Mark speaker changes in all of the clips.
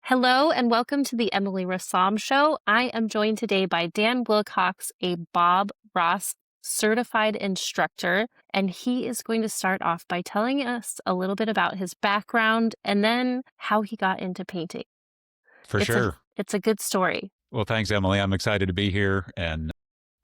Speaker 1: Hello and welcome to the Emily Rassam Show. I am joined today by Dan Willcox, a Bob Ross certified instructor, and he is going to start off by telling us a little bit about his background and then how he got into painting.
Speaker 2: For sure.
Speaker 1: It's a good story.
Speaker 2: Well, thanks, Emily. I'm excited to be here, and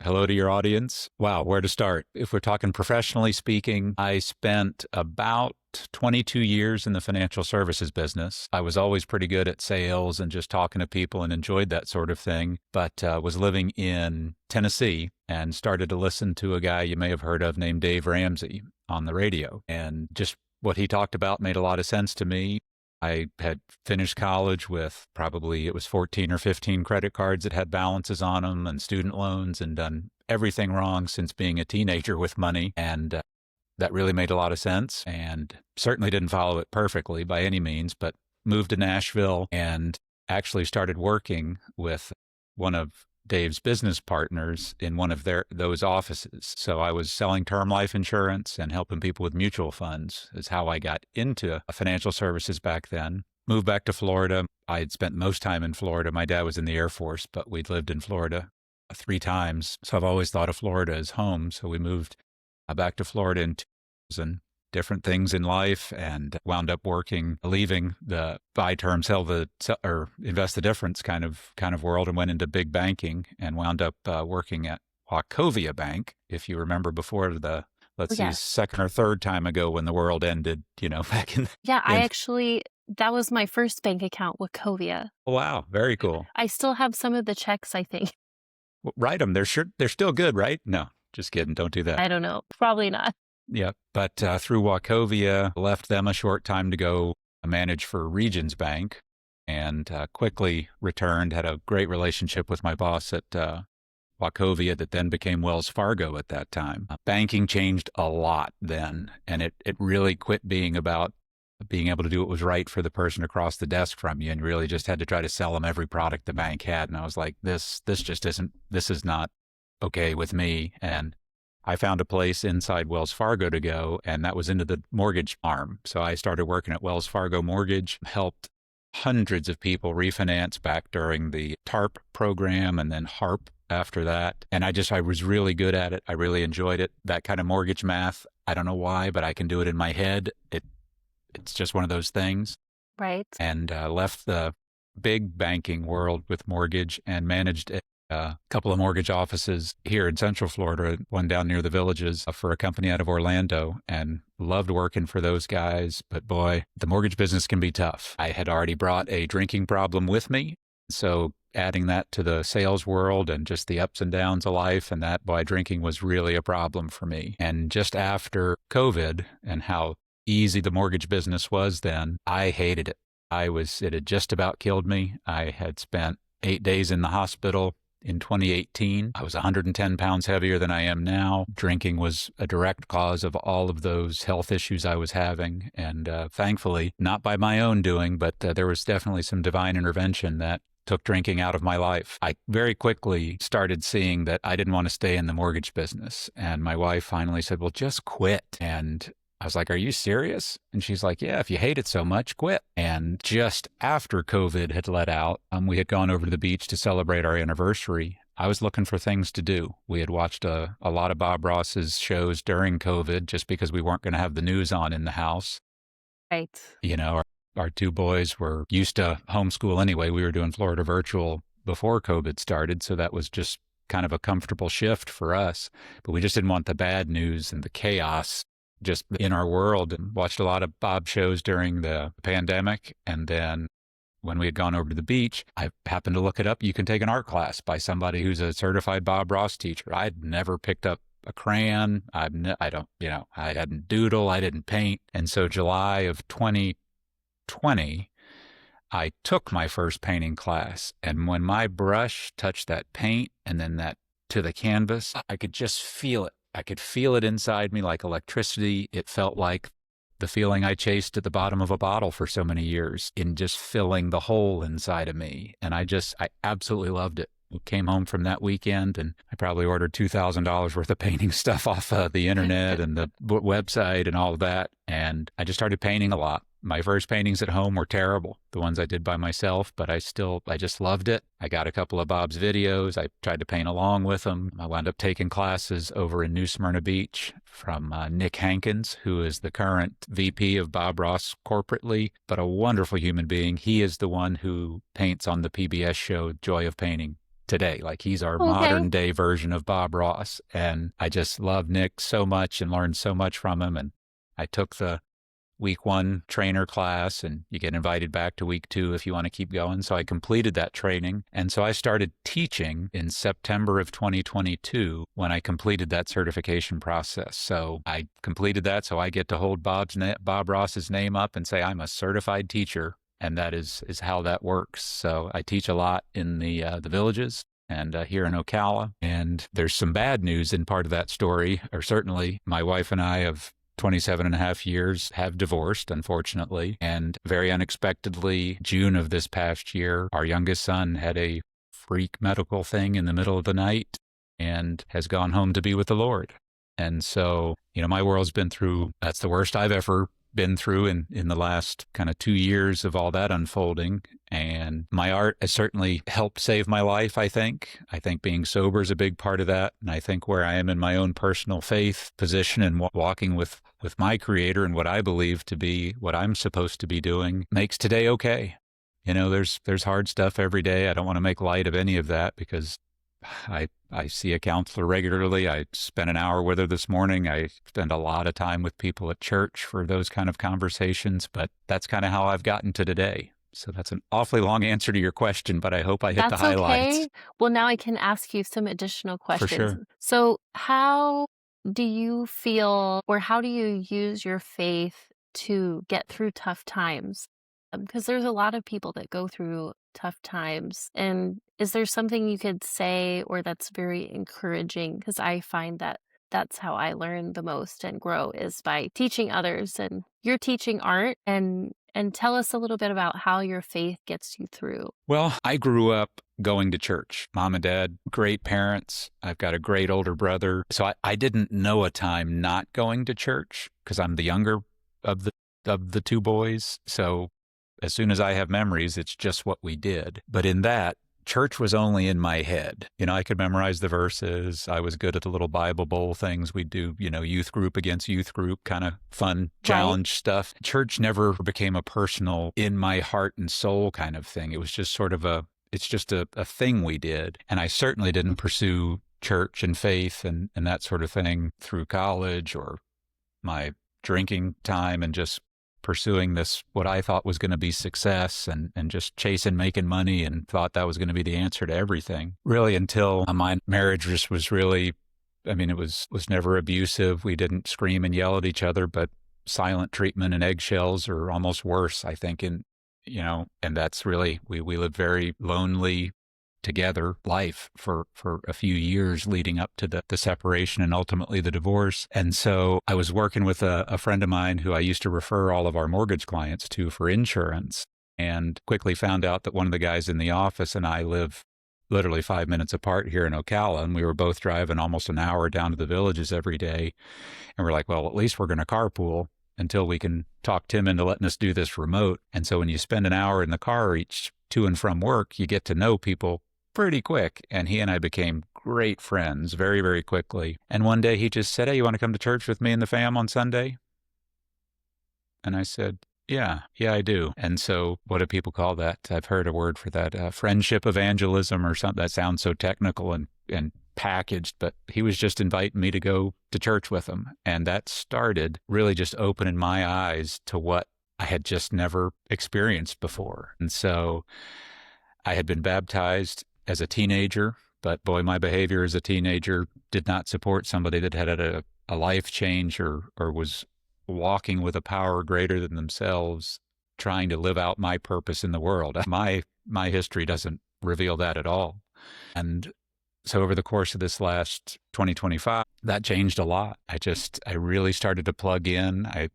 Speaker 2: hello to your audience. Wow, where to start? If we're talking professionally speaking, I spent about 22 years in the financial services business. I was always pretty good at sales and just talking to people and enjoyed that sort of thing, but was living in Tennessee and started to listen to a guy you may have heard of named Dave Ramsey on the radio. And just what he talked about made a lot of sense to me. I had finished college with probably it was 14 or 15 credit cards that had balances on them and student loans, and done everything wrong since being a teenager with money. And that really made a lot of sense, and certainly didn't follow it perfectly by any means, but moved to Nashville and actually started working with one of Dave's business partners in one of those offices. So I was selling term life insurance and helping people with mutual funds is how I got into financial services back then. Moved back to Florida. I had spent most time in Florida. My dad was in the Air Force, but we'd lived in Florida 3 times. So I've always thought of Florida as home. So we moved back to Florida in 2000. Different things in life, and wound up leaving the buy term, or invest the difference kind of world, and went into big banking and wound up working at Wachovia Bank. If you remember before the, second or third time ago when the world ended, back in.
Speaker 1: Yeah, that was my first bank account, Wachovia.
Speaker 2: Wow, very cool.
Speaker 1: I still have some of the checks, I think.
Speaker 2: Well, write them. They're still good, right? No, just kidding. Don't do that.
Speaker 1: I don't know. Probably not.
Speaker 2: Yeah, but through Wachovia, left them a short time to go manage for Regions Bank, and quickly returned, had a great relationship with my boss at Wachovia that then became Wells Fargo at that time. Banking changed a lot then, and it really quit being about being able to do what was right for the person across the desk from you, and really just had to try to sell them every product the bank had. And I was like, this is not okay with me. And I found a place inside Wells Fargo to go, and that was into the mortgage arm. So I started working at Wells Fargo Mortgage, helped hundreds of people refinance back during the TARP program and then HARP after that. And I was really good at it. I really enjoyed it. That kind of mortgage math, I don't know why, but I can do it in my head. It's just one of those things.
Speaker 1: Right.
Speaker 2: And left the big banking world with mortgage and managed a couple of mortgage offices here in Central Florida, one down near the Villages for a company out of Orlando, and loved working for those guys. But boy, the mortgage business can be tough. I had already brought a drinking problem with me. So adding that to the sales world and just the ups and downs of life, and that, boy, drinking was really a problem for me. And just after COVID and how easy the mortgage business was then, I hated it. It had just about killed me. I had spent 8 days in the hospital. In 2018, I was 110 pounds heavier than I am now. Drinking was a direct cause of all of those health issues I was having. And thankfully, not by my own doing, but there was definitely some divine intervention that took drinking out of my life. I very quickly started seeing that I didn't want to stay in the mortgage business. And my wife finally said, well, just quit. And I was like, are you serious? And she's like, yeah, if you hate it so much, quit. And just after COVID had let out, we had gone over to the beach to celebrate our anniversary. I was looking for things to do. We had watched a lot of Bob Ross's shows during COVID just because we weren't going to have the news on in the house.
Speaker 1: Right.
Speaker 2: Our 2 boys were used to homeschool anyway. We were doing Florida virtual before COVID started, so that was just kind of a comfortable shift for us. But we just didn't want the bad news and the chaos just in our world, and watched a lot of Bob shows during the pandemic. And then when we had gone over to the beach, I happened to look it up. You can take an art class by somebody who's a certified Bob Ross teacher. I'd never picked up a crayon. I hadn't doodle. I didn't paint. And so July of 2020, I took my first painting class. And when my brush touched that paint and then that to the canvas, I could just feel it. I could feel it inside me like electricity. It felt like the feeling I chased at the bottom of a bottle for so many years, in just filling the hole inside of me. And I absolutely loved it. Came home from that weekend, and I probably ordered $2,000 worth of painting stuff off the internet and the website and all of that. And I just started painting a lot. My first paintings at home were terrible, the ones I did by myself, but I just loved it. I got a couple of Bob's videos. I tried to paint along with him. I wound up taking classes over in New Smyrna Beach from Nick Hankins, who is the current VP of Bob Ross corporately, but a wonderful human being. He is the one who paints on the PBS show Joy of Painting today. Like, he's our modern day version of Bob Ross. And I just love Nick so much and learned so much from him. And I took the week 1 trainer class, and you get invited back to week 2 if you want to keep going. So I completed that training. And so I started teaching in September of 2022 when I completed that certification process. So I completed that. So I get to hold Bob Ross's name up and say, I'm a certified teacher. And that is how that works. So I teach a lot in the villages and here in Ocala. And there's some bad news in part of that story, or certainly my wife and I of 27 and a half years have divorced, unfortunately. And very unexpectedly, June of this past year, our youngest son had a freak medical thing in the middle of the night and has gone home to be with the Lord. And so, my world's been through, that's the worst I've ever been through in the last kind of 2 years of all that unfolding. And my art has certainly helped save my life, I think. I think being sober is a big part of that. And I think where I am in my own personal faith position and walking with my Creator and what I believe to be what I'm supposed to be doing makes today okay. There's hard stuff every day. I don't want to make light of any of that because I see a counselor regularly. I spent an hour with her this morning. I spend a lot of time with people at church for those kind of conversations, but that's kind of how I've gotten to today. So that's an awfully long answer to your question, but I hope I hit the highlights.
Speaker 1: Okay. Well, now I can ask you some additional questions.
Speaker 2: For sure.
Speaker 1: So how do you feel, or how do you use your faith to get through tough times? Because there's a lot of people that go through tough times. And is there something you could say or that's very encouraging? Because I find that that's how I learn the most and grow, is by teaching others. And you're teaching art, and tell us a little bit about how your faith gets you through.
Speaker 2: Well, I grew up going to church. Mom and dad, great parents. I've got a great older brother. So I didn't know a time not going to church because I'm the younger of the 2 boys. So as soon as I have memories, it's just what we did. But in that, church was only in my head. I could memorize the verses. I was good at the little Bible bowl things we do, youth group against youth group, kind of fun challenge stuff. Church never became a personal, in my heart and soul kind of thing. It was just sort of a thing we did. And I certainly didn't pursue church and faith and that sort of thing through college or my drinking time and just pursuing this, what I thought was going to be success and just chasing making money and thought that was going to be the answer to everything. Really until my marriage just was really, it was never abusive. We didn't scream and yell at each other, but silent treatment and eggshells or almost worse, I think. And that's really, we lived very lonely together life for a few years leading up to the separation and ultimately the divorce. And so I was working with a friend of mine who I used to refer all of our mortgage clients to for insurance, and quickly found out that one of the guys in the office and I live literally 5 minutes apart here in Ocala, and we were both driving almost an hour down to the villages every day. And we're like, well, at least we're going to carpool until we can talk Tim into letting us do this remote. And so when you spend an hour in the car each to and from work, you get to know people pretty quick. And he and I became great friends very, very quickly. And one day he just said, hey, you want to come to church with me and the fam on Sunday? And I said, yeah, I do. And so what do people call that? I've heard a word for that, friendship evangelism or something. That sounds so technical and packaged, but he was just inviting me to go to church with him. And that started really just opening my eyes to what I had just never experienced before. And so I had been baptized as a teenager, but boy, my behavior as a teenager did not support somebody that had a life change or was walking with a power greater than themselves, trying to live out my purpose in the world. My history doesn't reveal that at all. And so over the course of this last 2025, that changed a lot. I really started to plug in. I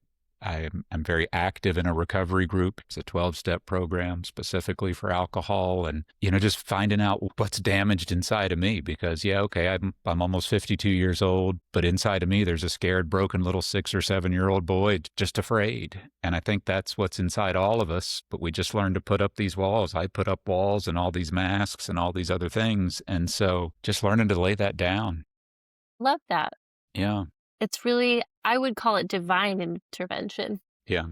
Speaker 2: I'm very active in a recovery group. It's a 12-step program specifically for alcohol, and just finding out what's damaged inside of me. Because okay, I'm almost 52 years old, but inside of me there's a scared, broken little 6 or 7-year-old boy just afraid. And I think that's what's inside all of us. But we just learn to put up these walls. I put up walls and all these masks and all these other things, and so just learning to lay that down.
Speaker 1: Love that.
Speaker 2: Yeah.
Speaker 1: It's really, I would call it divine intervention.
Speaker 2: Yeah.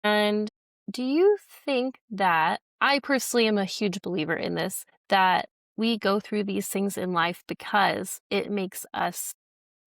Speaker 1: And do you think that, I personally am a huge believer in this, that we go through these things in life because it makes us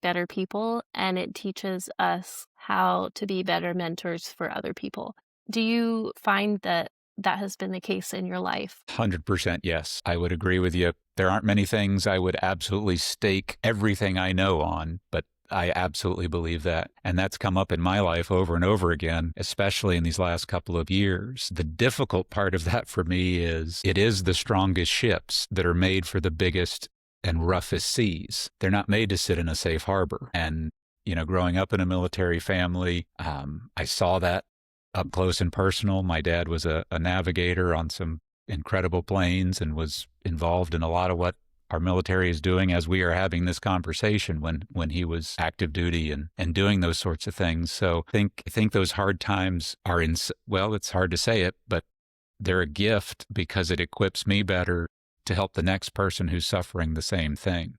Speaker 1: better people and it teaches us how to be better mentors for other people? Do you find that that has been the case in your life?
Speaker 2: 100% yes. I would agree with you. There aren't many things I would absolutely stake everything I know on, but I absolutely believe that. And that's come up in my life over and over again, especially in these last couple of years. The difficult part of that for me is it is the strongest ships that are made for the biggest and roughest seas. They're not made to sit in a safe harbor. And, growing up in a military family, I saw that up close and personal. My dad was a navigator on some incredible planes and was involved in a lot of what our military is doing as we are having this conversation when he was active duty and doing those sorts of things. So I think those hard times are well, it's hard to say it, but they're a gift because it equips me better to help the next person who's suffering the same thing.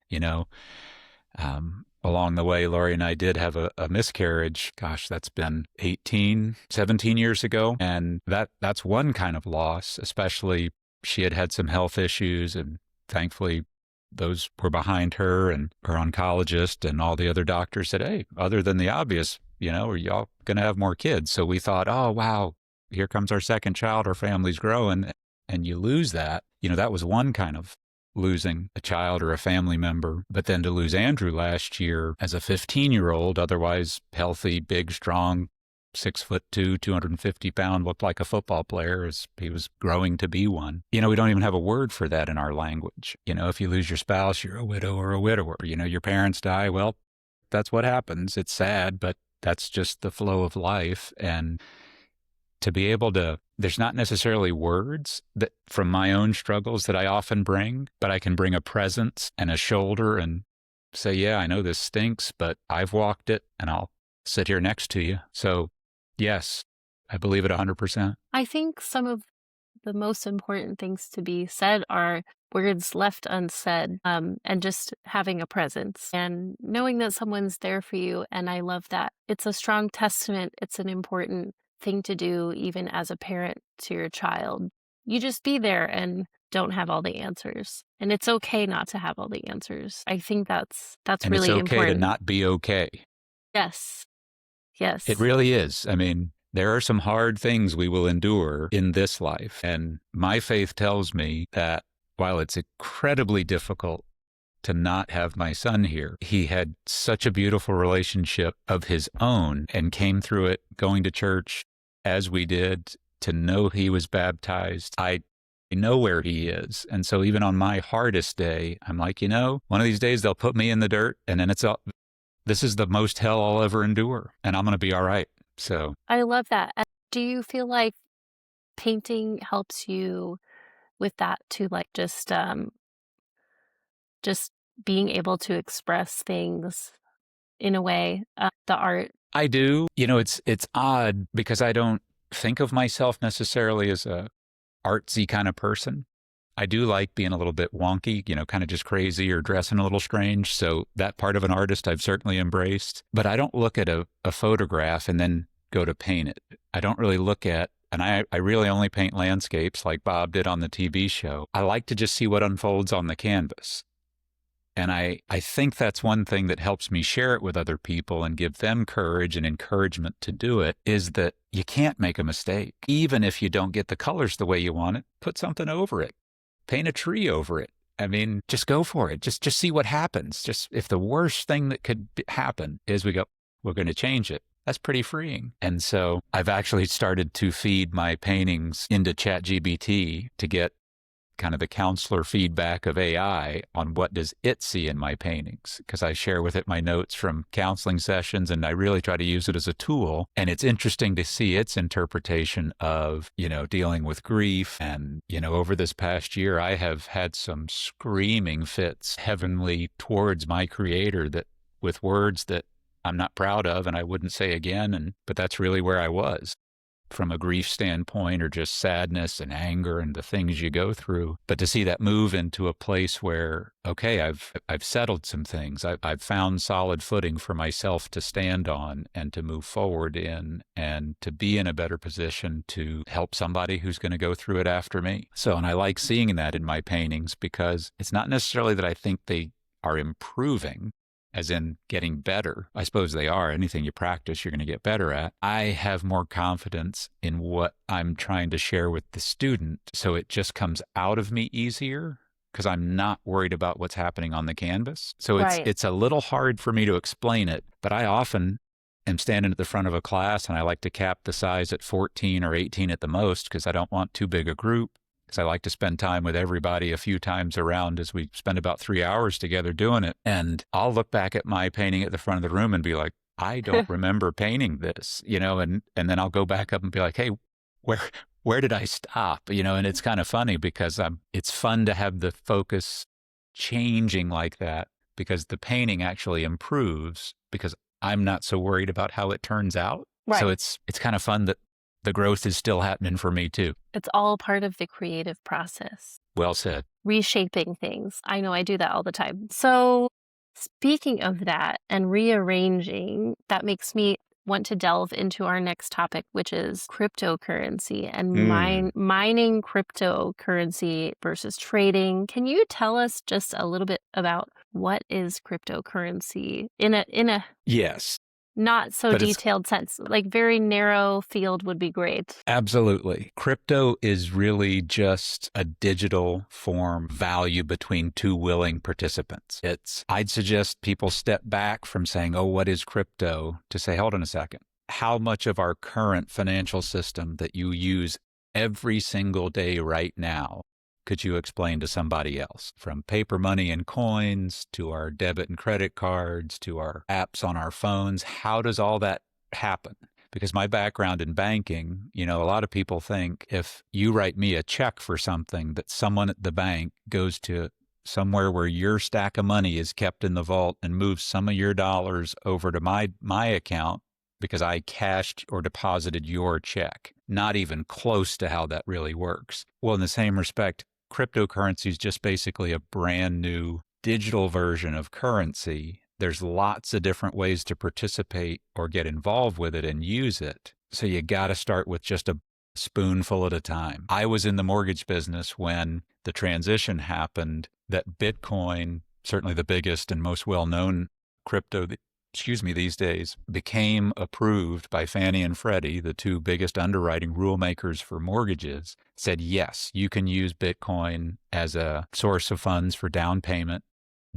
Speaker 2: Along the way, Lori and I did have a miscarriage. Gosh, that's been 17 years ago. And that's one kind of loss, especially she had some health issues, and thankfully those were behind her, and her oncologist and all the other doctors said, hey, other than the obvious, are y'all going to have more kids? So we thought, oh, wow, here comes our second child, our family's growing, and you lose that. That was one kind of losing a child or a family member. But then to lose Andrew last year as a 15-year-old, otherwise healthy, big, strong, 6'2", 250-pound, looked like a football player as he was growing to be one. We don't even have a word for that in our language. If you lose your spouse, you're a widow or a widower. Your parents die. Well, that's what happens. It's sad, but that's just the flow of life. And to be able to, there's not necessarily words that from my own struggles that I often bring, but I can bring a presence and a shoulder and say, yeah, I know this stinks, but I've walked it and I'll sit here next to you. So yes, I believe it 100%.
Speaker 1: I think some of the most important things to be said are words left unsaid, and just having a presence and knowing that someone's there for you. And I love that. It's a strong testament. It's an important thing to do, even as a parent to your child. You just be there and don't have all the answers. And it's okay not to have all the answers. I think that's
Speaker 2: and
Speaker 1: really important.
Speaker 2: It's okay to not be okay.
Speaker 1: Yes. Yes.
Speaker 2: It really is. I mean, there are some hard things we will endure in this life. And my faith tells me that while it's incredibly difficult to not have my son here, he had such a beautiful relationship of his own and came through it going to church as we did, to know he was baptized. I know where he is. And so even on my hardest day, I'm like, one of these days they'll put me in the dirt, and then this is the most hell I'll ever endure, and I'm going to be all right. So
Speaker 1: I love that. And do you feel like painting helps you with that too? Like just being able to express things in a way, the art?
Speaker 2: I do. It's odd because I don't think of myself necessarily as a artsy kind of person. I do like being a little bit wonky, kind of just crazy or dressing a little strange. So that part of an artist I've certainly embraced. But I don't look at a photograph and then go to paint it. I don't really look at, and I really only paint landscapes like Bob did on the TV show. I like to just see what unfolds on the canvas. And I think that's one thing that helps me share it with other people and give them courage and encouragement to do it, is that you can't make a mistake. Even if you don't get the colors the way you want it, put something over it. Paint a tree over it. I mean, just go for it. Just see what happens. Just if the worst thing that could happen is we're going to change it, that's pretty freeing. And so I've actually started to feed my paintings into ChatGPT to get kind of the counselor feedback of AI on what does it see in my paintings, because I share with it my notes from counseling sessions, and I really try to use it as a tool. And it's interesting to see its interpretation of, dealing with grief. And, over this past year, I have had some screaming fits heavenly towards my creator that with words that I'm not proud of and I wouldn't say again. But that's really where I was from a grief standpoint, or just sadness and anger and the things you go through. But to see that move into a place where, okay, I've settled some things. I've found solid footing for myself to stand on and to move forward in, and to be in a better position to help somebody who's going to go through it after me. So, and I like seeing that in my paintings, because it's not necessarily that I think they are improving, as in getting better. I suppose they are. Anything you practice, you're going to get better at. I have more confidence in what I'm trying to share with the student, so it just comes out of me easier, because I'm not worried about what's happening on the canvas. So it's a little hard for me to explain it, but I often am standing at the front of a class, and I like to cap the size at 14 or 18 at the most, because I don't want too big a group. I like to spend time with everybody a few times around, as we spend about 3 hours together doing it. And I'll look back at my painting at the front of the room and be like, I don't remember painting this, and then I'll go back up and be like, hey, where did I stop? And it's kind of funny, because it's fun to have the focus changing like that, because the painting actually improves, because I'm not so worried about how it turns out. Right. So it's kind of fun that the growth is still happening for me too.
Speaker 1: It's all part of the creative process.
Speaker 2: Well said.
Speaker 1: Reshaping things. I know I do that all the time. So speaking of that and rearranging, that makes me want to delve into our next topic, which is cryptocurrency and mining cryptocurrency versus trading. Can you tell us just a little bit about what is cryptocurrency in a
Speaker 2: Yes.
Speaker 1: Not so detailed sense, like very narrow field would be great.
Speaker 2: Absolutely. Crypto is really just a digital form value between two willing participants. I'd suggest people step back from saying, oh, what is crypto, to say, hold on a second. How much of our current financial system that you use every single day right now could you explain to somebody else? From paper money and coins to our debit and credit cards to our apps on our phones, how does all that happen? Because my background in banking, a lot of people think if you write me a check for something, that someone at the bank goes to somewhere where your stack of money is kept in the vault and moves some of your dollars over to my account because I cashed or deposited your check. Not even close to how that really works. Well, in the same respect, cryptocurrency is just basically a brand new digital version of currency. There's lots of different ways to participate or get involved with it and use it. So you got to start with just a spoonful at a time. I was in the mortgage business when the transition happened that Bitcoin, certainly the biggest and most well-known crypto these days, became approved by Fannie and Freddie, the two biggest underwriting rule makers for mortgages, said, yes, you can use Bitcoin as a source of funds for down payment,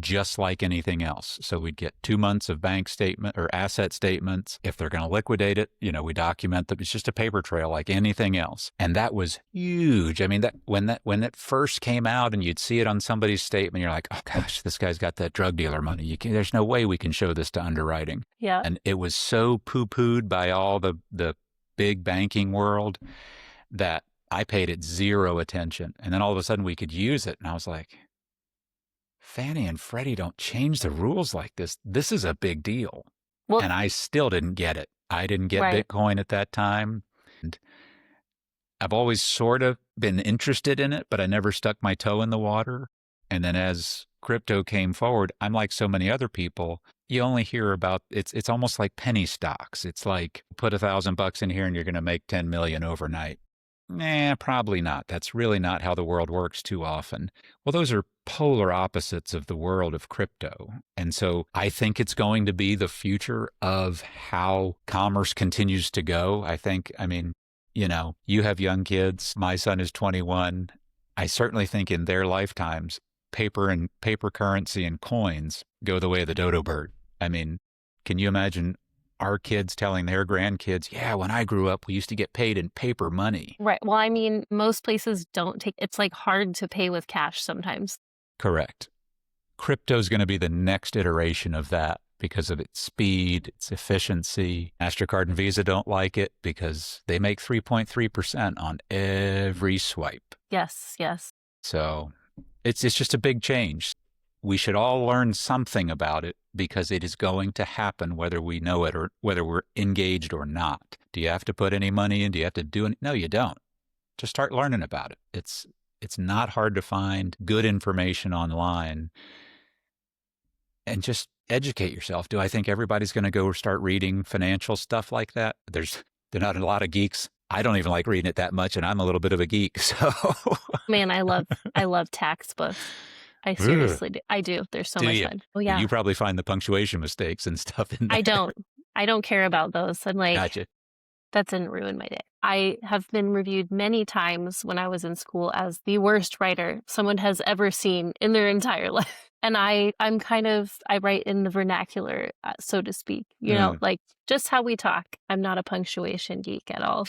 Speaker 2: just like anything else. So we'd get 2 months of bank statement or asset statements. If they're going to liquidate it, we document that. It's just a paper trail like anything else. And that was huge. I mean, when it first came out and you'd see it on somebody's statement, you're like, oh gosh, this guy's got that drug dealer money. There's no way we can show this to underwriting.
Speaker 1: Yeah.
Speaker 2: And it was so poo-pooed by all the big banking world that I paid it zero attention. And then all of a sudden we could use it. And I was like, Fannie and Freddie don't change the rules like this. This is a big deal. Well, and I still didn't get it. I didn't get Bitcoin at that time. And I've always sort of been interested in it, but I never stuck my toe in the water. And then as crypto came forward, I'm like so many other people, you only hear about it's almost like penny stocks. It's like put $1,000 in here and you're going to make 10 million overnight. Probably not. That's really not how the world works too often. Well, those are polar opposites of the world of crypto. And so I think it's going to be the future of how commerce continues to go. You have young kids. My son is 21. I certainly think in their lifetimes, paper currency and coins go the way of the dodo bird. I mean, can you imagine our kids telling their grandkids, yeah, when I grew up, we used to get paid in paper money.
Speaker 1: Right. Well, I mean, most places don't take, it's like hard to pay with cash sometimes.
Speaker 2: Correct. Crypto is going to be the next iteration of that because of its speed, its efficiency. MasterCard and Visa don't like it because they make 3.3% on every swipe.
Speaker 1: Yes, yes.
Speaker 2: So it's just a big change. We should all learn something about it because it is going to happen whether we know it or whether we're engaged or not. Do you have to put any money in? Do you have to do it? No, you don't. Just start learning about it. It's not hard to find good information online and just educate yourself. Do I think everybody's going to go start reading financial stuff like that? They're not a lot of geeks. I don't even like reading it that much, and I'm a little bit of a geek. So,
Speaker 1: Man, I love tax books. I seriously do. I do. There's so much fun. Oh yeah.
Speaker 2: You probably find the punctuation mistakes and stuff in there.
Speaker 1: I don't care about those. I'm like,
Speaker 2: Gotcha.
Speaker 1: that didn't ruin my day. I have been reviewed many times when I was in school as the worst writer someone has ever seen in their entire life. And I write in the vernacular, so to speak, like just how we talk. I'm not a punctuation geek at all.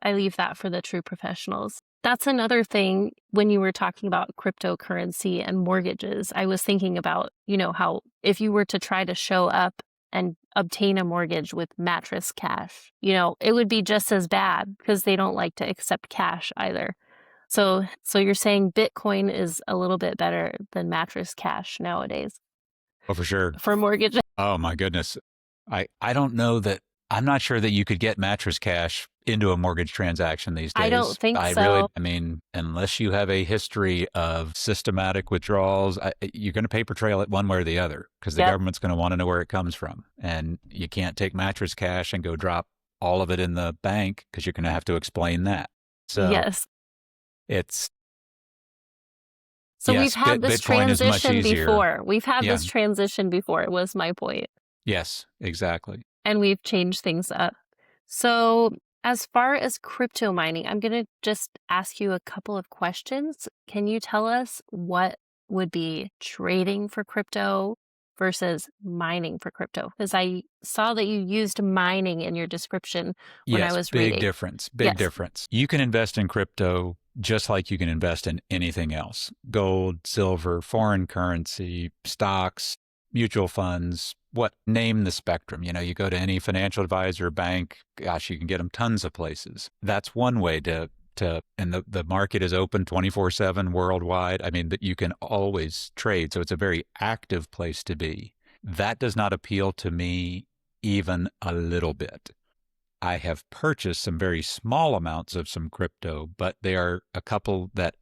Speaker 1: I leave that for the true professionals. That's another thing when you were talking about cryptocurrency and mortgages. I was thinking about, how if you were to try to show up and obtain a mortgage with mattress cash, it would be just as bad because they don't like to accept cash either. So you're saying Bitcoin is a little bit better than mattress cash nowadays?
Speaker 2: Oh, for sure.
Speaker 1: For mortgage?
Speaker 2: Oh my goodness. I don't know that. I'm not sure that you could get mattress cash into a mortgage transaction these days.
Speaker 1: I don't think so.
Speaker 2: I mean, unless you have a history of systematic withdrawals, you're going to paper trail it one way or the other because the government's going to want to know where it comes from. And you can't take mattress cash and go drop all of it in the bank because you're going to have to explain that. So
Speaker 1: yes.
Speaker 2: We've
Speaker 1: had this transition before. We've had this transition before, was my point.
Speaker 2: Yes, exactly.
Speaker 1: And we've changed things up. So as far as crypto mining, I'm going to just ask you a couple of questions. Can you tell us what would be trading for crypto versus mining for crypto? Because I saw that you used mining in your description when I was reading.
Speaker 2: Big difference. You can invest in crypto just like you can invest in anything else. Gold, silver, foreign currency, stocks, mutual funds, name the spectrum. You go to any financial advisor, bank, gosh, you can get them tons of places. That's one way and the market is open 24/7 worldwide. I mean, that you can always trade. So it's a very active place to be. That does not appeal to me even a little bit. I have purchased some very small amounts of some crypto, but they are a couple that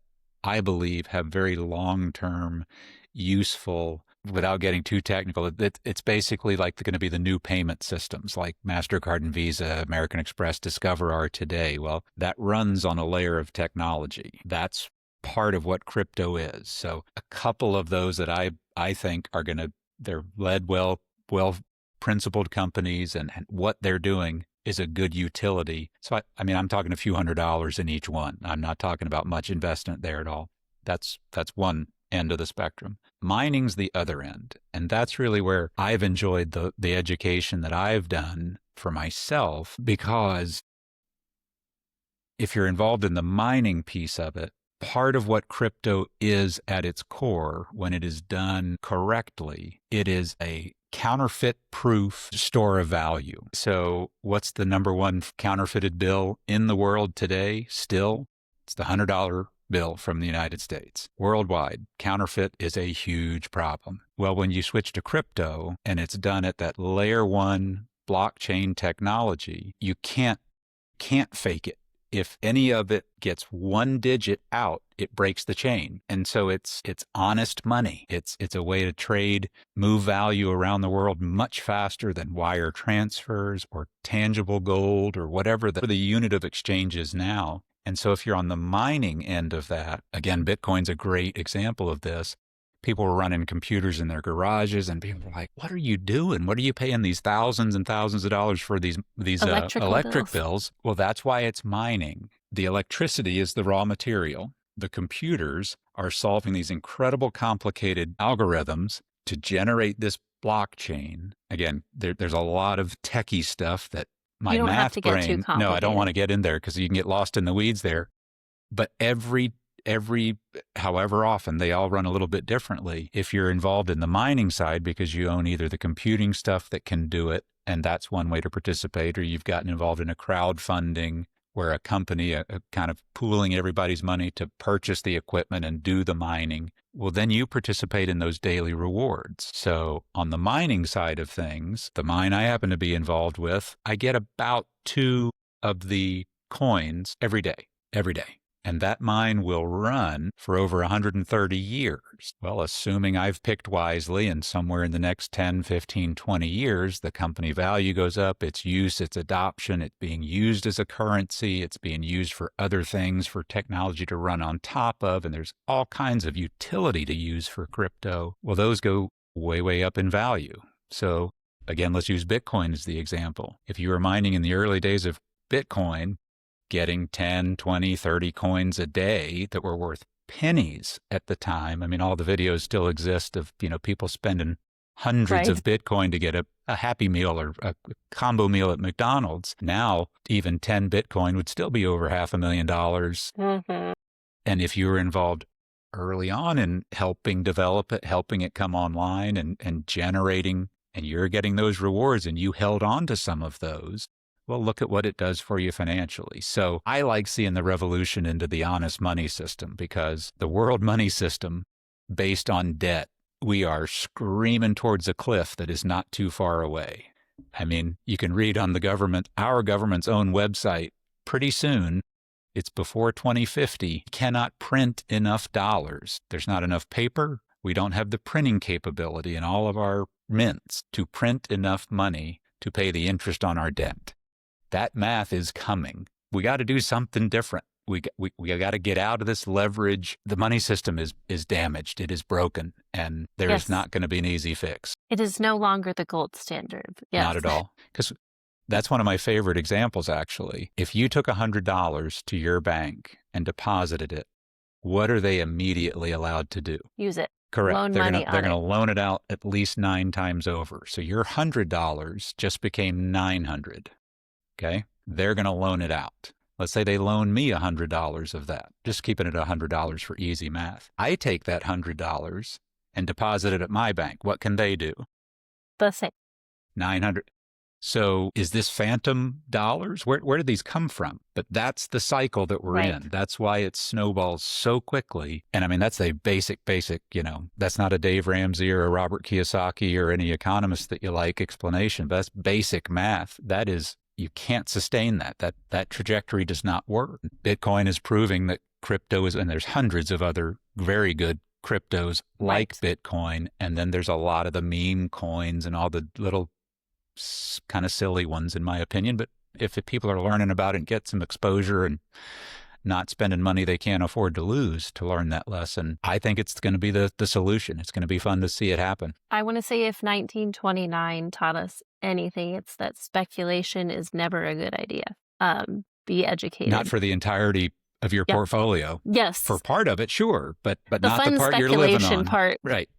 Speaker 2: I believe have very long-term, useful, without getting too technical, it's basically like going to be the new payment systems like MasterCard and Visa, American Express, Discover are today. Well, that runs on a layer of technology. That's part of what crypto is. So a couple of those that I think are they're led well principled companies, and what they're doing is a good utility. So I mean, I'm talking a few $100s in each one. I'm not talking about much investment there at all. That's one end of the spectrum. Mining's the other end. And that's really where I've enjoyed the education that I've done for myself, because if you're involved in the mining piece of it, part of what crypto is at its core, when it is done correctly, it is a counterfeit proof store of value. So what's the number one counterfeited bill in the world today still? It's the $100 bill from the United States. Worldwide, counterfeit is a huge problem. Well, when you switch to crypto and it's done at that layer one blockchain technology, you can't fake it. If any of it gets one digit out, it breaks the chain. And so it's honest money. It's a way to trade, move value around the world much faster than wire transfers or tangible gold or whatever the unit of exchange is now. And so if you're on the mining end of that, again, Bitcoin's a great example of this. People were running computers in their garages, and people were like, what are you doing? What are you paying these thousands and thousands of dollars for these electric bills? Well, that's why it's mining. The electricity is the raw material. The computers are solving these incredible complicated algorithms to generate this blockchain. Again, there's a lot of techie stuff that my
Speaker 1: You don't have
Speaker 2: math
Speaker 1: to get too
Speaker 2: brain, no, I don't want to
Speaker 1: complicated.
Speaker 2: get in there because you can get lost in the weeds there. But every however often, they all run a little bit differently. If you're involved in the mining side because you own either the computing stuff that can do it, and that's one way to participate, or you've gotten involved in a crowdfunding where a company, a kind of pooling everybody's money to purchase the equipment and do the mining, well, then you participate in those daily rewards. So on the mining side of things, the mine I happen to be involved with, I get about 2 of the coins every day. And that mine will run for over 130 years. Well, assuming I've picked wisely and somewhere in the next 10, 15, 20 years, the company value goes up, its use, its adoption, it's being used as a currency, it's being used for other things, for technology to run on top of, and there's all kinds of utility to use for crypto. Well, those go way, way up in value. So again, let's use Bitcoin as the example. If you were mining in the early days of Bitcoin, getting 10, 20, 30 coins a day that were worth pennies at the time. I mean, all the videos still exist of, people spending hundreds of Bitcoin to get a Happy Meal or a combo meal at McDonald's. Now, even 10 Bitcoin would still be over $500,000.
Speaker 1: Mm-hmm.
Speaker 2: And if you were involved early on in helping develop it, helping it come online and generating, and you're getting those rewards and you held on to some of those, well, look at what it does for you financially. So I like seeing the revolution into the honest money system, because the world money system based on debt, we are screaming towards a cliff that is not too far away. I mean, you can read on our government's own website, pretty soon, it's before 2050, cannot print enough dollars. There's not enough paper. We don't have the printing capability in all of our mints to print enough money to pay the interest on our debt. That math is coming. We got to do something different. We got to get out of this leverage. The money system is damaged. It is broken, and there's not going to be an easy fix.
Speaker 1: It is no longer the gold standard. Yes.
Speaker 2: Not at all. Because that's one of my favorite examples, actually. If you took $100 to your bank and deposited it, what are they immediately allowed to do?
Speaker 1: Use it.
Speaker 2: Correct.
Speaker 1: Loan
Speaker 2: They're
Speaker 1: money
Speaker 2: going to loan it out at least 9 times over. So your $100 just became $900. Okay. They're going to loan it out. Let's say they loan me $100 of that, just keeping it $100 for easy math. I take that $100 and deposit it at my bank. What can they do?
Speaker 1: The same.
Speaker 2: 900. So is this phantom dollars? Where did these come from? But that's the cycle that we're in. That's why it snowballs so quickly. And I mean, that's a basic, that's not a Dave Ramsey or a Robert Kiyosaki or any economist that you like explanation. But that's basic math. That is, you can't sustain that. That trajectory does not work. Bitcoin is proving that crypto is, and there's hundreds of other very good cryptos like Bitcoin. And then there's a lot of the meme coins and all the little kind of silly ones, in my opinion. But if people are learning about it and get some exposure and not spending money they can't afford to lose to learn that lesson, I think it's going to be the solution. It's going to be fun to see it happen.
Speaker 1: I want to say if 1929 taught us anything, it's that speculation is never a good idea. Be educated.
Speaker 2: Not for the entirety of your portfolio.
Speaker 1: Yes.
Speaker 2: For part of it, sure, but
Speaker 1: the
Speaker 2: not the part you're living on.
Speaker 1: Part.
Speaker 2: Right.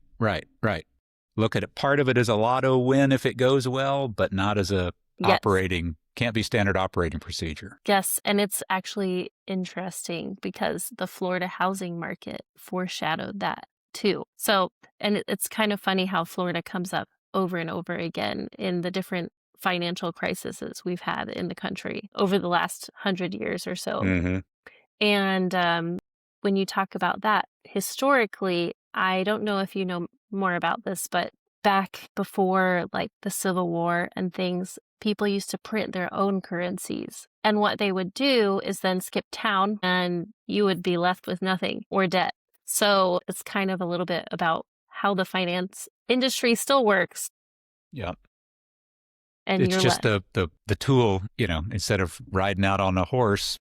Speaker 2: Look at it. Part of it is a lotto win if it goes well, but not as a operating, can't be standard operating procedure.
Speaker 1: Yes. And it's actually interesting because the Florida housing market foreshadowed that too. So, and it's kind of funny how Florida comes up over and over again in the different financial crises we've had in the country over the last 100 years or so.
Speaker 2: Mm-hmm.
Speaker 1: And when you talk about that, historically, I don't know if you know more about this, but back before like the Civil War and things, people used to print their own currencies. And what they would do is then skip town and you would be left with nothing or debt. So it's kind of a little bit about how the finance industry still works.
Speaker 2: Yeah.
Speaker 1: And
Speaker 2: it's just the tool, instead of riding out on a horse.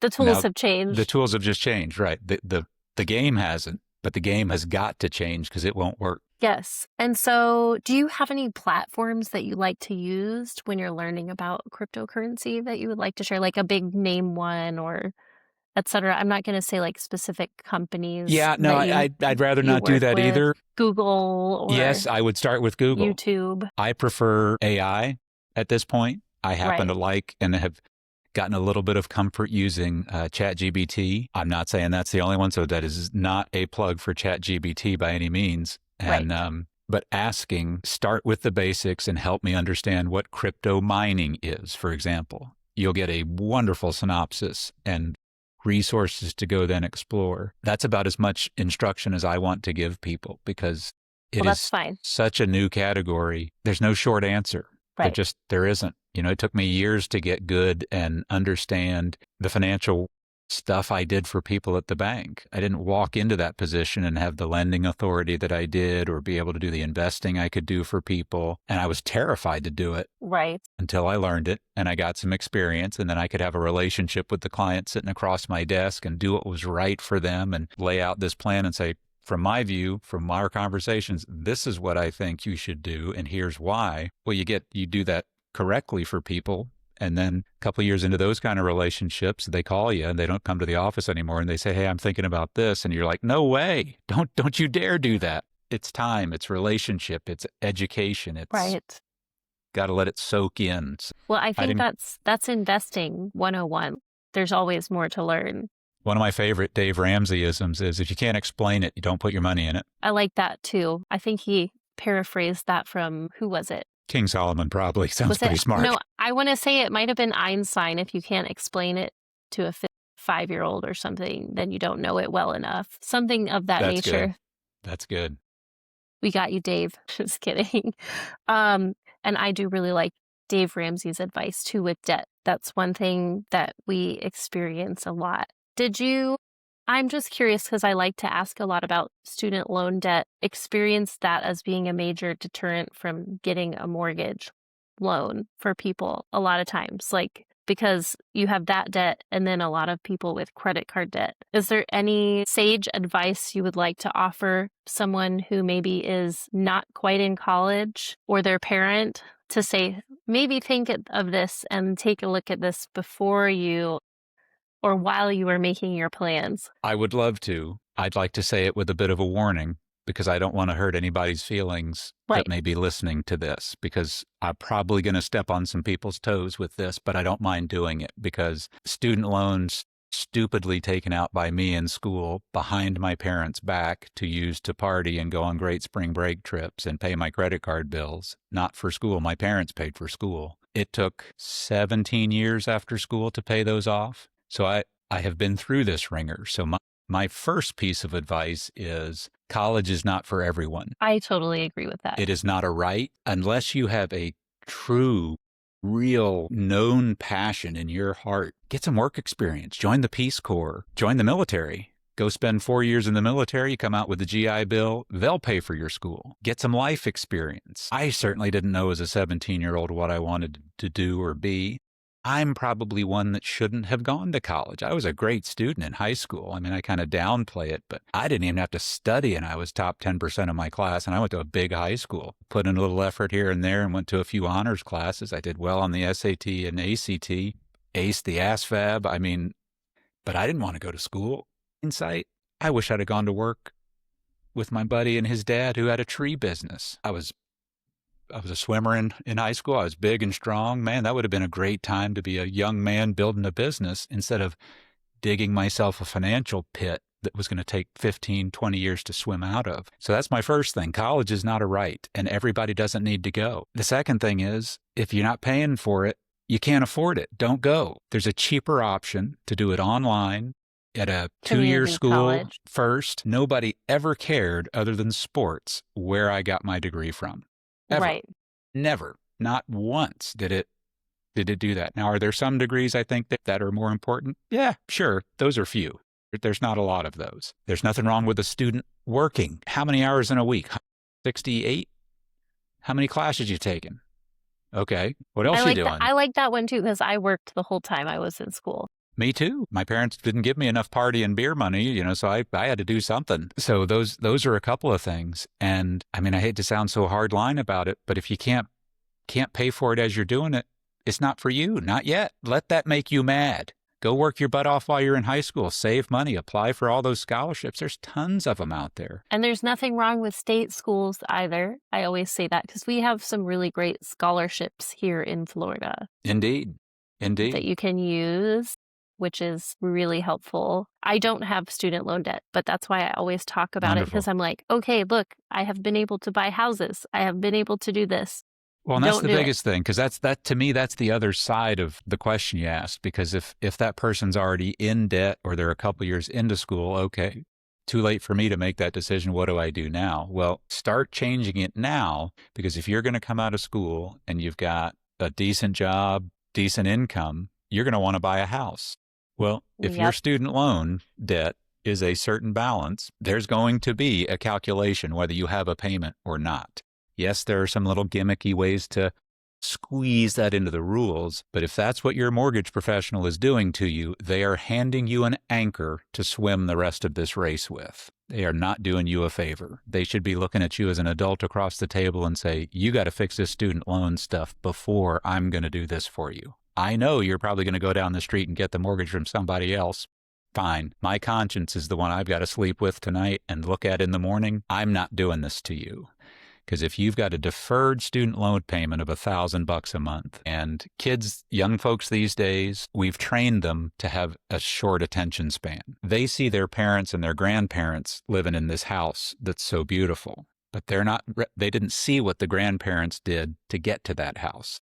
Speaker 1: The tools have changed.
Speaker 2: The tools have just changed, right? The game hasn't, but the game has got to change because it won't work.
Speaker 1: Yes. And so do you have any platforms that you like to use when you're learning about cryptocurrency that you would like to share, like a big name one or etc. I'm not going to say like specific companies.
Speaker 2: Yeah, no, I'd rather
Speaker 1: you
Speaker 2: not do
Speaker 1: work
Speaker 2: that
Speaker 1: with,
Speaker 2: either.
Speaker 1: Google or
Speaker 2: Yes, I would start with Google.
Speaker 1: YouTube.
Speaker 2: I prefer AI at this point. I happen to like and have gotten a little bit of comfort using ChatGPT. I'm not saying that's the only one, so that is not a plug for ChatGPT by any means. And but asking, start with the basics and help me understand what crypto mining is, for example. You'll get a wonderful synopsis and resources to go then explore. That's about as much instruction as I want to give people because it is such a new category. There's no short answer. There isn't. It took me years to get good and understand the financial stuff I did for people at the bank. I didn't walk into that position and have the lending authority that I did or be able to do the investing I could do for people. And I was terrified to do it. Until I learned it and I got some experience, and then I could have a relationship with the client sitting across my desk and do what was right for them and lay out this plan and say, from my view, from our conversations, this is what I think you should do, and here's why. Well, you do that correctly for people, and then a couple of years into those kind of relationships, they call you and they don't come to the office anymore, and they say, "Hey, I'm thinking about this," and you're like, "No way! Don't you dare do that!" It's time, it's relationship, it's education, it's got to let it soak in.
Speaker 1: Well, I think that's investing 101. There's always more to learn.
Speaker 2: One of my favorite Dave Ramsey-isms is, if you can't explain it, you don't put your money in it.
Speaker 1: I like that too. I think he paraphrased that from, who was it?
Speaker 2: King Solomon, probably. Sounds pretty smart.
Speaker 1: No, I want to say it might have been Einstein. If you can't explain it to a 5-year-old or something, then you don't know it well enough. Something of that nature.
Speaker 2: Good. That's good.
Speaker 1: We got you, Dave. Just kidding. And I do really like Dave Ramsey's advice too with debt. That's one thing that we experience a lot. I'm just curious because I like to ask a lot about student loan debt, experience that as being a major deterrent from getting a mortgage loan for people a lot of times, because you have that debt and then a lot of people with credit card debt. Is there any sage advice you would like to offer someone who maybe is not quite in college or their parent to say, maybe think of this and take a look at this before you or while you are making your plans?
Speaker 2: I would love to. I'd like to say it with a bit of a warning because I don't want to hurt anybody's feelings that may be listening to this, because I'm probably going to step on some people's toes with this, but I don't mind doing it because student loans stupidly taken out by me in school behind my parents' back to use to party and go on great spring break trips and pay my credit card bills, not for school. My parents paid for school. It took 17 years after school to pay those off. So I have been through this ringer. So my first piece of advice is college is not for everyone.
Speaker 1: I totally agree with that.
Speaker 2: It is not a right unless you have a true, real, known passion in your heart. Get some work experience. Join the Peace Corps. Join the military. Go spend 4 years in the military. You come out with a GI Bill. They'll pay for your school. Get some life experience. I certainly didn't know as a 17-year-old what I wanted to do or be. I'm probably one that shouldn't have gone to college. I was a great student in high school. I mean, I kind of downplay it, but I didn't even have to study, and I was top 10% of my class, and I went to a big high school. Put in a little effort here and there and went to a few honors classes. I did well on the SAT and ACT, aced the ASVAB. I mean, but I didn't want to go to school. Insight, I wish I'd have gone to work with my buddy and his dad who had a tree business. I was a swimmer in high school. I was big and strong. Man, that would have been a great time to be a young man building a business instead of digging myself a financial pit that was going to take 15, 20 years to swim out of. So that's my first thing. College is not a right, and everybody doesn't need to go. The second thing is, if you're not paying for it, you can't afford it. Don't go. There's a cheaper option to do it online at a 2-year school first. Nobody ever cared other than sports where I got my degree from. Ever.
Speaker 1: Right.
Speaker 2: Never. Not once did it do that. Now, are there some degrees I think that are more important? Yeah, sure. Those are few. There's not a lot of those. There's nothing wrong with a student working. How many hours in a week? 68? How many classes you taken? Okay. What else you doing?
Speaker 1: I like that one too, because I worked the whole time I was in school.
Speaker 2: Me too. My parents didn't give me enough party and beer money, so I had to do something. So those are a couple of things. And I mean, I hate to sound so hard line about it, but if you can't pay for it as you're doing it, it's not for you. Not yet. Let that make you mad. Go work your butt off while you're in high school. Save money. Apply for all those scholarships. There's tons of them out there.
Speaker 1: And there's nothing wrong with state schools either. I always say that because we have some really great scholarships here in Florida.
Speaker 2: Indeed. Indeed.
Speaker 1: That you can use, which is really helpful. I don't have student loan debt, but that's why I always talk about it, because I'm like, okay, look, I have been able to buy houses. I have been able to do this.
Speaker 2: Well, and that's the biggest thing, because that to me, that's the other side of the question you asked. Because if that person's already in debt or they're a couple years into school, okay, too late for me to make that decision. What do I do now? Well, start changing it now, because if you're going to come out of school and you've got a decent job, decent income, you're going to want to buy a house. Well, if your student loan debt is a certain balance, there's going to be a calculation whether you have a payment or not. Yes, there are some little gimmicky ways to squeeze that into the rules, but if that's what your mortgage professional is doing to you, they are handing you an anchor to swim the rest of this race with. They are not doing you a favor. They should be looking at you as an adult across the table and say, you got to fix this student loan stuff before I'm going to do this for you. I know you're probably going to go down the street and get the mortgage from somebody else. Fine. My conscience is the one I've got to sleep with tonight and look at in the morning. I'm not doing this to you. Because if you've got a deferred student loan payment of $1,000 a month, and kids, young folks these days, we've trained them to have a short attention span. They see their parents and their grandparents living in this house that's so beautiful, but they didn't see what the grandparents did to get to that house.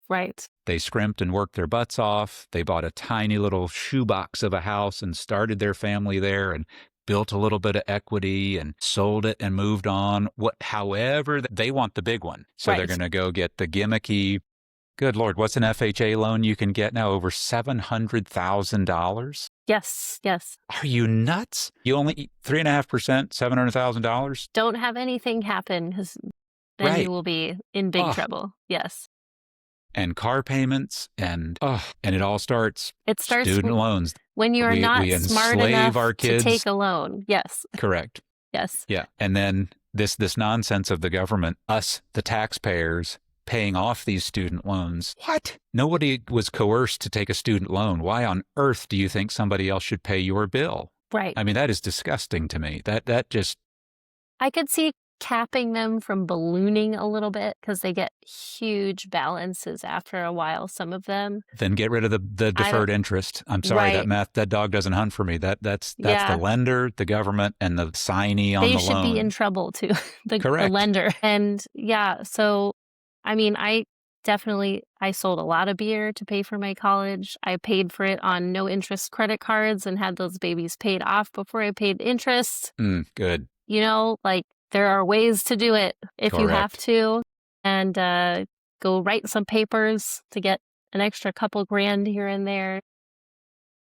Speaker 1: Right.
Speaker 2: They scrimped and worked their butts off. They bought a tiny little shoebox of a house and started their family there and built a little bit of equity and sold it and moved on. However, they want the big one. So they're going to go get the gimmicky, good Lord, what's an FHA loan you can get now? Over $700,000?
Speaker 1: Yes, yes.
Speaker 2: Are you nuts? You only 3.5%, $700,000?
Speaker 1: Don't have anything happen, because then you will be in big trouble. Yes.
Speaker 2: And car payments, and it all starts.
Speaker 1: It starts
Speaker 2: student loans.
Speaker 1: When you are not smart enough
Speaker 2: our kids
Speaker 1: to take a loan. Yes.
Speaker 2: Correct.
Speaker 1: Yes.
Speaker 2: Yeah. And then this nonsense of the government, us, the taxpayers, paying off these student loans. What? Nobody was coerced to take a student loan. Why on earth do you think somebody else should pay your bill?
Speaker 1: Right.
Speaker 2: I mean, that is disgusting to me. That just.
Speaker 1: I could see capping them from ballooning a little bit, because they get huge balances after a while, some of them.
Speaker 2: Then get rid of the deferred interest. I'm sorry, that dog doesn't hunt for me. That's the lender, the government, and the signee on the loan.
Speaker 1: They should be in trouble too, the lender. And so, I mean, I sold a lot of beer to pay for my college. I paid for it on no interest credit cards and had those babies paid off before I paid interest.
Speaker 2: Good.
Speaker 1: You know, like, there are ways to do it if you have to, and go write some papers to get an extra couple grand here and there.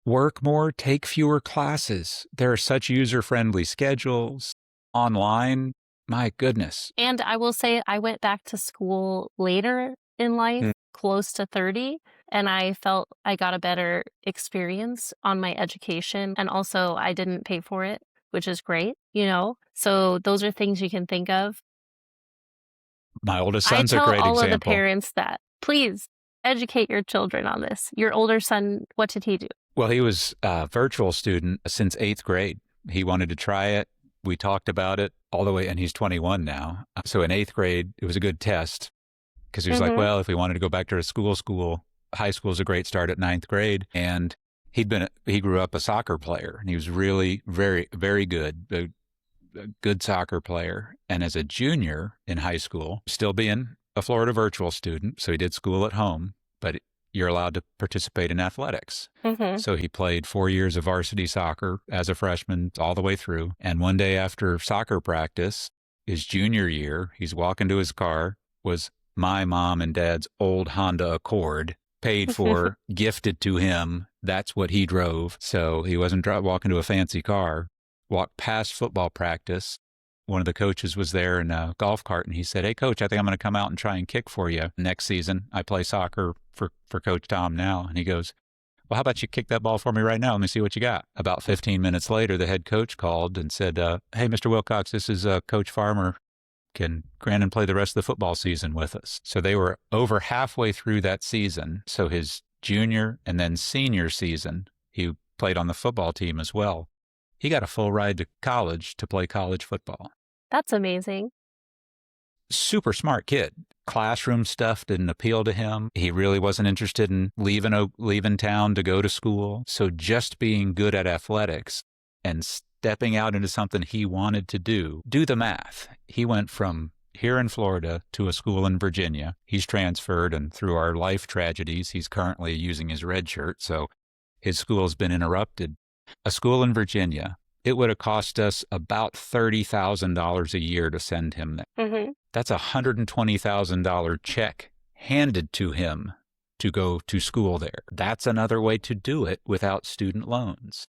Speaker 2: Work more, take fewer classes. There are such user-friendly schedules online. My goodness.
Speaker 1: And I will say I went back to school later in life, close to 30, and I felt I got a better experience on my education. And also I didn't pay for it, which is great, you know? So those are things you can think of.
Speaker 2: My oldest son's a great example. I tell
Speaker 1: all of the parents that, please educate your children on this. Your older son, what did he do?
Speaker 2: Well, he was a virtual student since 8th grade. He wanted to try it. We talked about it all the way, and he's 21 now. So in 8th grade, it was a good test, because he was like, well, if we wanted to go back to school, high school is a great start at 9th grade. And he grew up a soccer player, and he was really very, very good, a good soccer player. And as a junior in high school, still being a Florida virtual student, so he did school at home, but you're allowed to participate in athletics. So he played 4 years of varsity soccer as a freshman all the way through. And one day after soccer practice, his junior year, he's walking to his car, was my mom and dad's old Honda Accord, paid for, gifted to him. That's what he drove. So he wasn't walking to a fancy car. Walked past football practice. One of the coaches was there in a golf cart, and he said, hey, Coach, I think I'm going to come out and try and kick for you next season. I play soccer for Coach Tom now. And he goes, well, how about you kick that ball for me right now? Let me see what you got. About 15 minutes later, the head coach called and said, hey, Mr. Willcox, this is Coach Farmer. Can Grandin play the rest of the football season with us? So they were over halfway through that season. So his junior and then senior season He played on the football team as well. He got a full ride to college to play college football.
Speaker 1: That's amazing.
Speaker 2: Super smart kid. Classroom stuff didn't appeal to him. He really wasn't interested in leaving town to go to school. So just being good at athletics and stepping out into something he wanted to do the math. He went from here in Florida to a school in Virginia. He's transferred, and through our life tragedies, he's currently using his red shirt. So his school's been interrupted. A school in Virginia, it would have cost us about $30,000 a year to send him there.
Speaker 1: Mm-hmm.
Speaker 2: That's a $120,000 check handed to him to go to school there. That's another way to do it without student loans.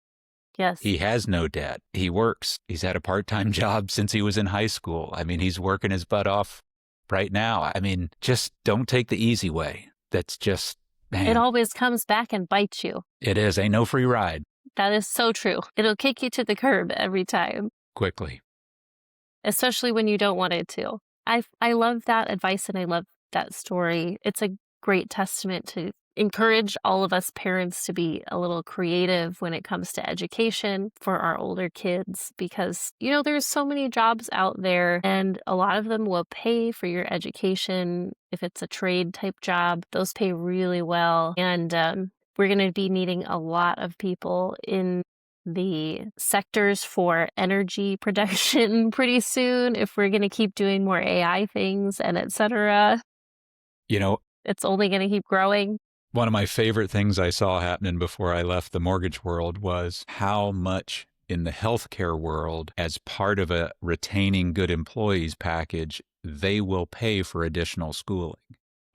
Speaker 1: Yes.
Speaker 2: He has no debt. He works. He's had a part-time job since he was in high school. I mean, he's working his butt off right now. I mean, just don't take the easy way. That's just, man.
Speaker 1: It always comes back and bites you.
Speaker 2: It is. Ain't no free ride.
Speaker 1: That is so true. It'll kick you to the curb every time.
Speaker 2: Quickly.
Speaker 1: Especially when you don't want it to. I love that advice and I love that story. It's a great testament to encourage all of us parents to be a little creative when it comes to education for our older kids because, there's so many jobs out there and a lot of them will pay for your education. If it's a trade type job, those pay really well. And we're going to be needing a lot of people in the sectors for energy production pretty soon if we're going to keep doing more AI things and et cetera. It's only going to keep growing.
Speaker 2: One of my favorite things I saw happening before I left the mortgage world was how much in the healthcare world, as part of a retaining good employees package, they will pay for additional schooling.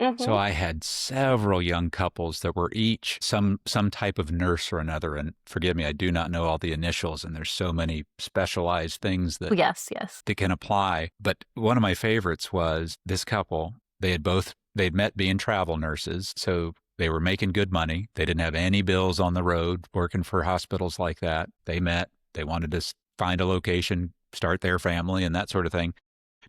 Speaker 1: Mm-hmm.
Speaker 2: So I had several young couples that were each some type of nurse or another. And forgive me, I do not know all the initials, and there's so many specialized things that that can apply. But one of my favorites was this couple. They'd met being travel nurses, so they were making good money. They didn't have any bills on the road working for hospitals like that. They met. They wanted to find a location, start their family, and that sort of thing.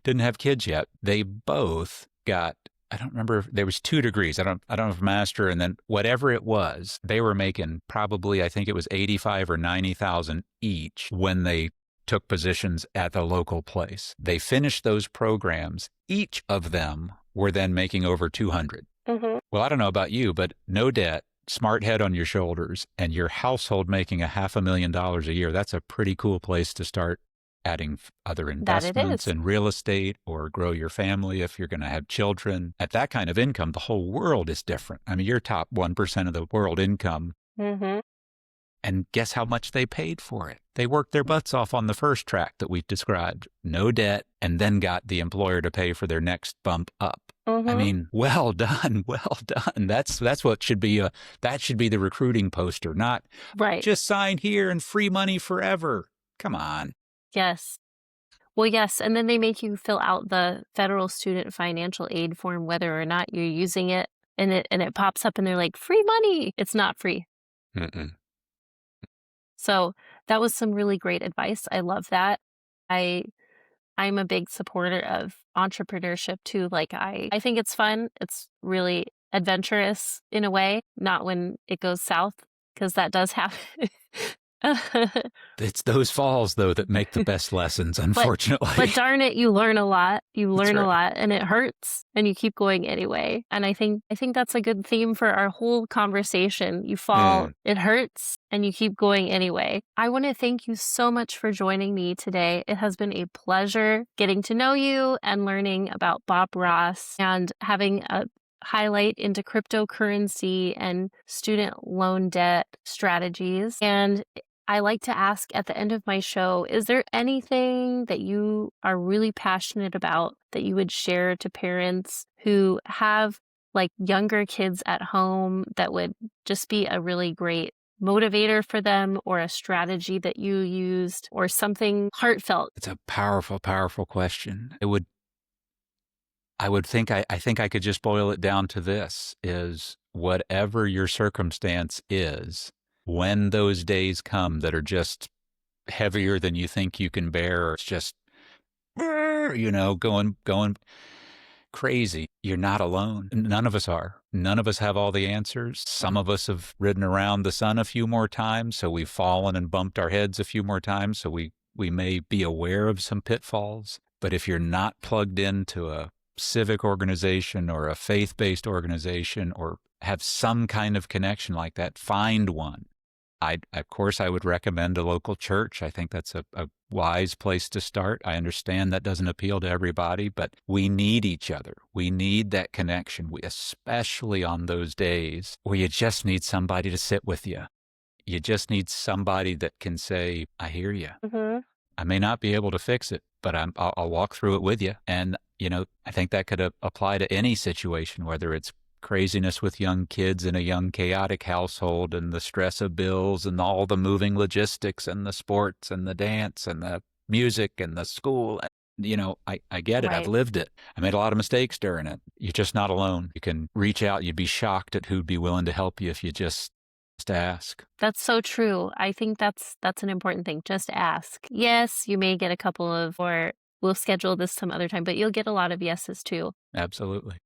Speaker 2: Didn't have kids yet. They both got, I don't remember, there was 2 degrees. I don't know if master, and then whatever it was, they were making probably, I think it was 85 or 90,000 each when they took positions at the local place. They finished those programs. Each of them were then making over 200.
Speaker 1: Mm-hmm.
Speaker 2: Well, I don't know about you, but no debt, smart head on your shoulders, and your household making $500,000 a year. That's a pretty cool place to start adding other investments in real estate or grow your family if you're going to have children. At that kind of income, the whole world is different. I mean, you're top 1% of the world income.
Speaker 1: Mm-hmm.
Speaker 2: And guess how much they paid for it? They worked their butts off on the first track that we've described. No debt, and then got the employer to pay for their next bump up.
Speaker 1: Mm-hmm.
Speaker 2: I mean, well done, well done. That's what should be that should be the recruiting poster, not just sign here and free money forever. Come on.
Speaker 1: Yes. Well, yes. And then they make you fill out the federal student financial aid form, whether or not you're using it. And it pops up and they're like, free money. It's not free.
Speaker 2: Mm-mm.
Speaker 1: So that was some really great advice. I love that. I'm a big supporter of entrepreneurship too. Like I think it's fun. It's really adventurous in a way, not when it goes south, because that does happen.
Speaker 2: It's those falls, though, that make the best lessons, unfortunately.
Speaker 1: But darn it, you learn a lot. You learn a lot, and it hurts, and you keep going anyway. And I think that's a good theme for our whole conversation. You fall, it hurts, and you keep going anyway. I want to thank you so much for joining me today. It has been a pleasure getting to know you and learning about Bob Ross and having a highlight into cryptocurrency and student loan debt strategies. And I like to ask at the end of my show, is there anything that you are really passionate about that you would share to parents who have like younger kids at home that would just be a really great motivator for them, or a strategy that you used, or something heartfelt?
Speaker 2: It's a powerful, powerful question. I think I could just boil it down to this: is whatever your circumstance is, when those days come that are just heavier than you think you can bear, or it's just, going, crazy. You're not alone. None of us are. None of us have all the answers. Some of us have ridden around the sun a few more times, so we've fallen and bumped our heads a few more times, so we may be aware of some pitfalls. But if you're not plugged into a civic organization or a faith-based organization or have some kind of connection like that, find one. Of course, I would recommend a local church. I think that's a wise place to start. I understand that doesn't appeal to everybody, but we need each other. We need that connection, especially on those days where you just need somebody to sit with you. You just need somebody that can say, I hear you.
Speaker 1: Mm-hmm.
Speaker 2: I may not be able to fix it, but I'll walk through it with you. And, I think that could apply to any situation, whether it's craziness with young kids in a young chaotic household and the stress of bills and all the moving logistics and the sports and the dance and the music and the school. I get it.
Speaker 1: Right.
Speaker 2: I've lived it. I made a lot of mistakes during it. You're just not alone. You can reach out. You'd be shocked at who'd be willing to help you if you just ask.
Speaker 1: That's so true. I think that's an important thing. Just ask. Yes, you may get a couple of, or we'll schedule this some other time, but you'll get a lot of yeses too.
Speaker 2: Absolutely.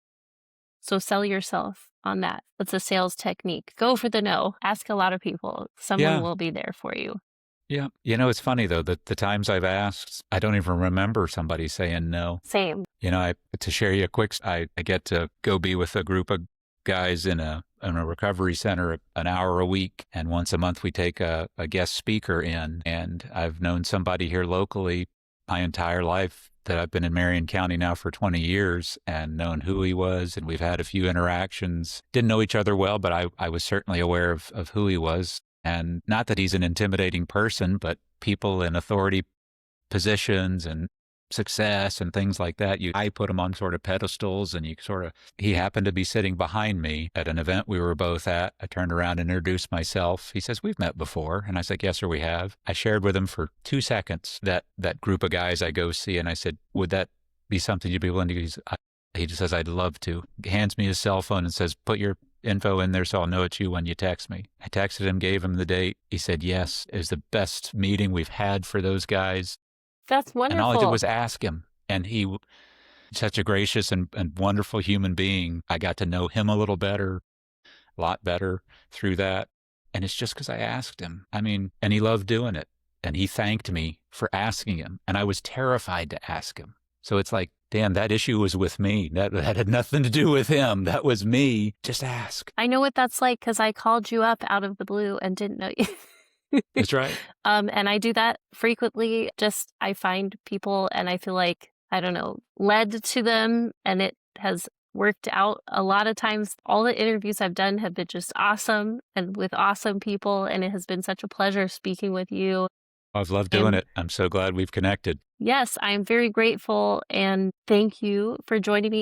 Speaker 1: So sell yourself on that. It's a sales technique. Go for the no. Ask a lot of people. Someone will be there for you.
Speaker 2: Yeah. It's funny though, that the times I've asked, I don't even remember somebody saying no.
Speaker 1: Same.
Speaker 2: To share you a quick, I get to go be with a group of guys in a recovery center an hour a week. And once a month we take a guest speaker in. And I've known somebody here locally my entire life that I've been in Marion County now for 20 years and known who he was. And we've had a few interactions. Didn't know each other well, but I was certainly aware of who he was. And not that he's an intimidating person, but people in authority positions and success and things like that, I put him on sort of pedestals, and he happened to be sitting behind me at an event we were both at. I turned around and introduced myself. He says, we've met before. And I said, yes, sir, we have. I shared with him for 2 seconds that group of guys I go see. And I said, would that be something you'd be willing to use? He just says, I'd love to. He hands me his cell phone and says, put your info in there so I'll know it's you when you text me. I texted him, gave him the date. He said, yes, it was the best meeting we've had for those guys.
Speaker 1: That's wonderful.
Speaker 2: And all I did was ask him. And he, such a gracious and wonderful human being. I got to know him a lot better through that. And it's just because I asked him. And he loved doing it. And he thanked me for asking him. And I was terrified to ask him. So it's like, Dan, that issue was with me. That had nothing to do with him. That was me. Just ask.
Speaker 1: I know what that's like because I called you up out of the blue and didn't know you.
Speaker 2: That's right.
Speaker 1: And I do that frequently. Just I find people and I feel like, I don't know, led to them, and it has worked out. A lot of times, all the interviews I've done have been just awesome and with awesome people. And it has been such a pleasure speaking with you.
Speaker 2: I've loved doing it. I'm so glad we've connected.
Speaker 1: Yes, I'm very grateful. And thank you for joining me.